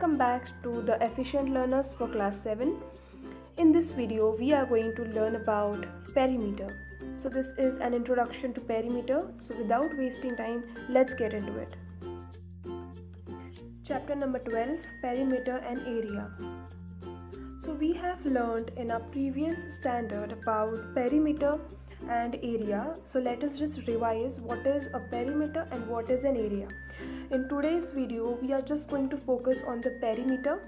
Welcome back to the Efficient Learners for class 7. In this video, we are going to learn about perimeter. So this is an introduction to perimeter. So without wasting time, let's get into it. Chapter number 12, perimeter and area. So we have learned in our previous standard about perimeter and area. So let us just revise what is a perimeter and what is an area. In today's video, we are just going to focus on the perimeter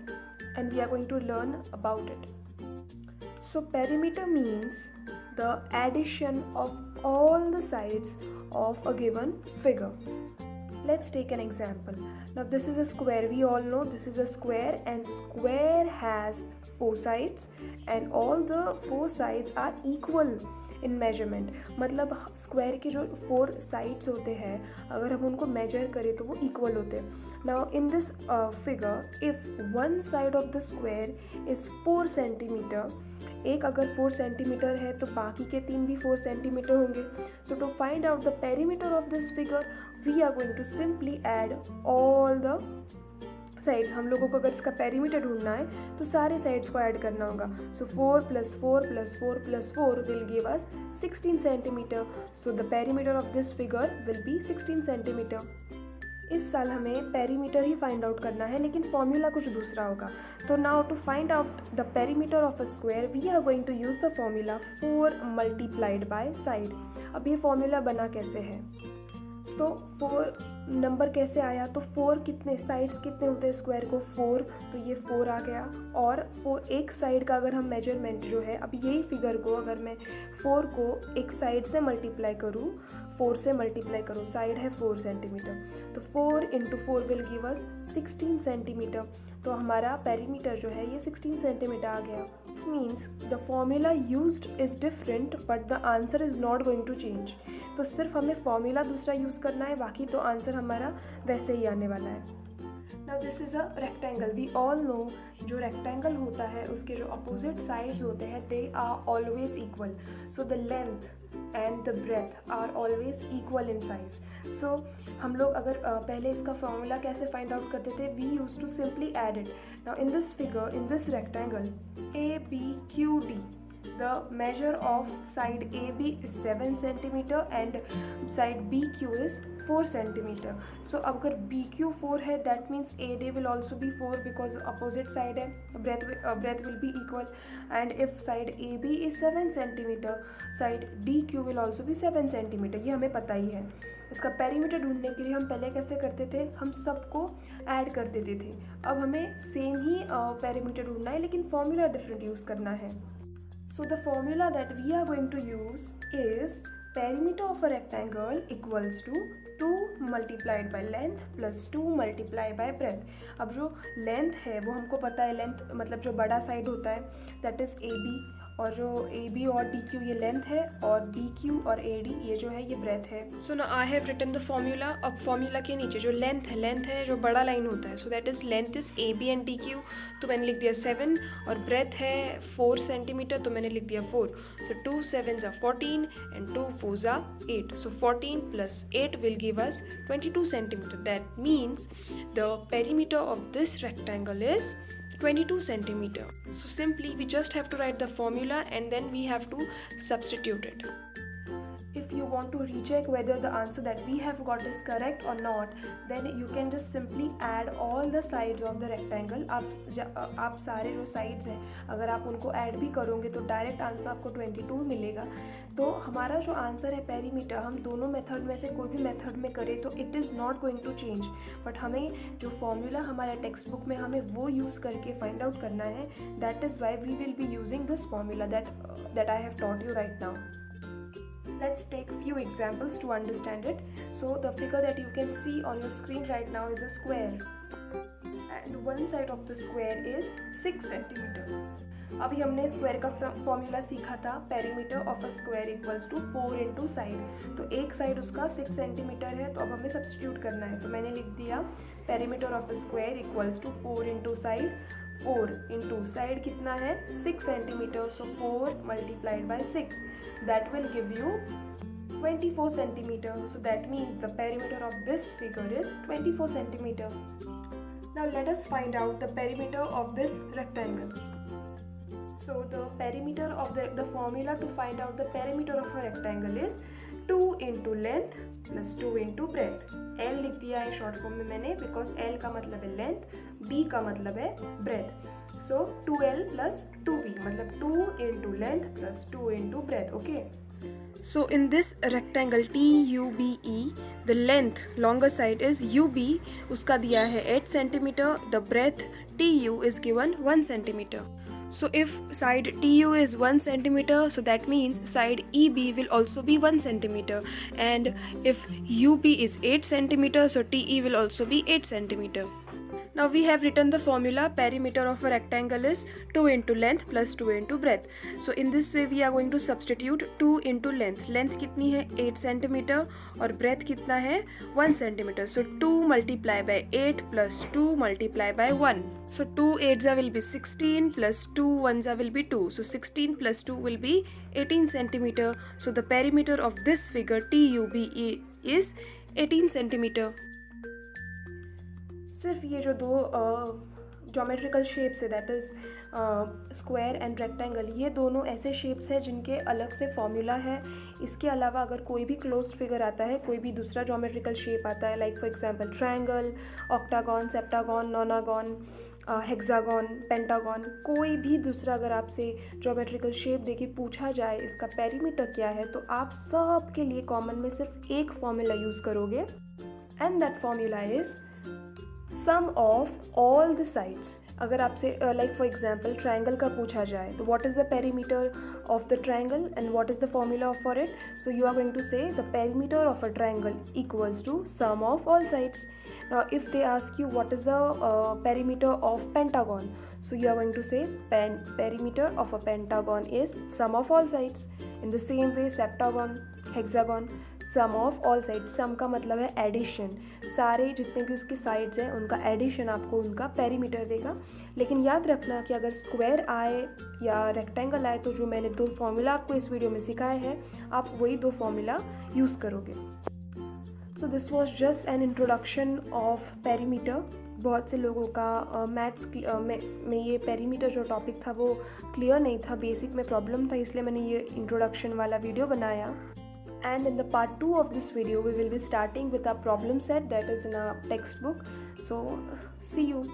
and we are going to learn about it. So perimeter means the addition of all the sides of a given figure. Let's take an example. Now this is a square. We all know this is a square and square has 4 sides and all the 4 sides are equal in measurement. मतलब square के जो 4 sides होते हैं अगर हम उनको major करें तो वो इक्वल होते हैं. Now in this figure if one side of the square is 4 centimetre, एक अगर 4 सेंटीमीटर है तो बाकी के 3 भी 4 सेंटीमीटर होंगे. So to find out the perimeter of this figure we are going to simply add all the sides. हम लोगों को अगर इसका पेरीमीटर ढूंढना है तो सारे साइड्स को ऐड करना होगा. सो 4 + 4 + 4 + 4 will give us 16 centimetre. So the perimeter of this figure will be 16 centimetre. इस साल हमें पेरीमीटर ही फाइंड आउट करना है लेकिन फॉर्मूला कुछ दूसरा होगा. तो now to find out the perimeter of a square we are going to use the formula 4 multiplied by side. अब ये फॉर्मूला बना कैसे है तो 4 नंबर कैसे आया तो 4 कितने साइड्स कितने होते हैं स्क्वायर को 4, तो ये 4 आ गया. और 4 एक साइड का अगर हम मेजरमेंट जो है अब यही फिगर को अगर मैं 4 को एक साइड से मल्टीप्लाई करूँ 4 से मल्टीप्लाई करूँ, साइड है 4 सेंटीमीटर, तो 4 × 4 विल गिव अस 16 सेंटीमीटर. तो हमारा पेरीमीटर जो है ये 16 सेंटीमीटर आ गया. This means the formula used is different but the answer is not going to change. तो सिर्फ हमें फॉर्मूला दूसरा यूज़ करना है, बाकी तो आंसर हमारा वैसे ही आने वाला है. Now this is a rectangle. We all know जो रेक्टेंगल होता है उसके जो अपोजिट साइड्स होते हैं they are always equal. So the length and the breadth are always equal in size. सो हम लोग अगर पहले इसका फॉर्मूला कैसे फाइंड आउट करते थे we use to simply add it. Now in this figure in this rectangle ABQD the measure of side AB is 7 centimeter and side BQ is 4 centimeter. So अगर BQ 4 है that means AD will also be 4 because opposite side है, breadth will be equal. And if side AB is 7 centimeter side DQ will also be 7 centimeter. ये हमें पता ही है. इसका perimeter ढूंढने के लिए हम पहले कैसे करते थे हम सबको ऐड कर देते थे. अब हमें सेम ही पेरीमीटर ढूंढना है लेकिन फॉर्मूला डिफरेंट यूज़ करना है. So the formula that we are going to use is perimeter of a rectangle equals to 2 multiplied by length plus 2 multiplied by breadth. अब जो लेंथ है वो हमको पता है, लेंथ मतलब जो बड़ा साइड होता है दैट इज़ AB, और जो AB और DQ ये लेंथ है और BQ और AD ये जो है ये ब्रेथ है. सो ना I have written the formula. अब फॉर्मूला के नीचे जो लेंथ है जो बड़ा लाइन होता है so that is length is AB and DQ, तो मैंने लिख दिया 7, और ब्रेथ है 4 सेंटीमीटर तो मैंने लिख दिया 4. सो 2 7s are 14 and 2 4s are 8. So 14 plus 8 will give us 22 centimeter. That means the perimeter of this rectangle is 22 centimeter. So simply we just have to write the formula and then we have to substitute it. If you want to recheck whether the answer that we have got is correct or not, then you can just simply add all the sides of the rectangle. आप सारे जो sides हैं अगर आप उनको add भी करोगे तो डायरेक्ट आंसर आपको 22 मिलेगा. तो हमारा जो आंसर है पेरीमीटर हम दोनों मेथड में से कोई भी मेथड में करें तो it is not going to change. But हमें जो फॉर्मूला हमारे टेक्स्ट बुक में हमें वो यूज़ करके फाइंड आउट करना है. That is why we will be using this formula that I have taught you right now. Let's take few examples to understand it. So the figure that you can see on your screen right now is a square and one side of the square is 6 centimeter. अभी हमने square का formula सीखा था perimeter of a square equals to 4 × side. तो एक side उसका 6 centimetre है तो अब हमें सब्स्टिट्यूट करना है. तो मैंने लिख दिया perimeter of a square equals to 4 × side. 4 × side कितना है 6 centimetre. So 4 multiplied by 6 that will give you 24 centimeter. So that means the perimeter of this figure is 24 centimeter. Now let us find out the perimeter of this rectangle. So the perimeter of the formula to find out the perimeter of a rectangle is 2 into length plus 2 into breadth. L लिख दिया है short form में मैंने because L का मतलब है length, B का मतलब है breadth. So 2L plus 2B मतलब 2 into length plus 2 into breadth. Okay. So in this rectangle TUBE, the length longer side is UB, उसका दिया है 8 cm. The breadth TU is given 1 cm. So if side TU is 1 cm, so that means side EB will also be 1 cm. And if UB is 8 cm, so TE will also be 8 cm. Now we have written the formula. Perimeter of a rectangle is 2 into length plus 2 into breadth. So in this way we are going to substitute 2 into length. Length कितनी है 8 cm और breadth कितना है 1 cm. So 2 multiply by 8 plus 2 multiply by 1. So 2 8s will be 16 plus 2 1s will be 2. So 16 plus 2 will be 18 cm. So the perimeter of this figure TUBE is 18 cm. सिर्फ ये जो दो geometrical shapes है that is square and rectangle, ये दोनों ऐसे shapes हैं जिनके अलग से फॉर्मूला है. इसके अलावा अगर कोई भी क्लोज्ड फिगर आता है, कोई भी दूसरा ज्योमेट्रिकल शेप आता है, like for example triangle, octagon, septagon, nonagon, hexagon, pentagon, कोई भी दूसरा अगर आपसे ज्योमेट्रिकल शेप देके पूछा जाए इसका पेरीमीटर क्या है, तो आप सब के लिए कॉमन में सिर्फ एक फॉर्मूला यूज़ करोगे and that formula is sum of all the sides. अगर आपसे लाइक फॉर एग्जांपल ट्रायंगल का पूछा जाए तो what is the perimeter of the triangle and what is the formula for it. So you are going to say the perimeter of a triangle equals to sum of all sides. Now if they ask you what is the perimeter of pentagon, so you are going to say perimeter of a pentagon is sum of all sides. In the same way septagon, hexagon, sum of all sides. sum का मतलब है addition, सारे जितने भी उसके sides हैं उनका addition आपको उनका पेरीमीटर देगा. लेकिन याद रखना कि अगर स्क्वायर आए या रेक्टेंगल आए तो जो मैंने दो फॉर्मूला आपको इस वीडियो में सिखाए हैं आप वही दो फॉर्मूला यूज़ करोगे. So this was just an introduction of perimeter. बहुत से लोगों का मैथ्स में ये पेरीमीटर जो टॉपिक था वो क्लियर नहीं था, बेसिक में प्रॉब्लम था, इसलिए मैंने ये इंट्रोडक्शन वाला वीडियो बनाया. And in the part 2 of this video we will be starting with our problem set that is in our textbook. So see you.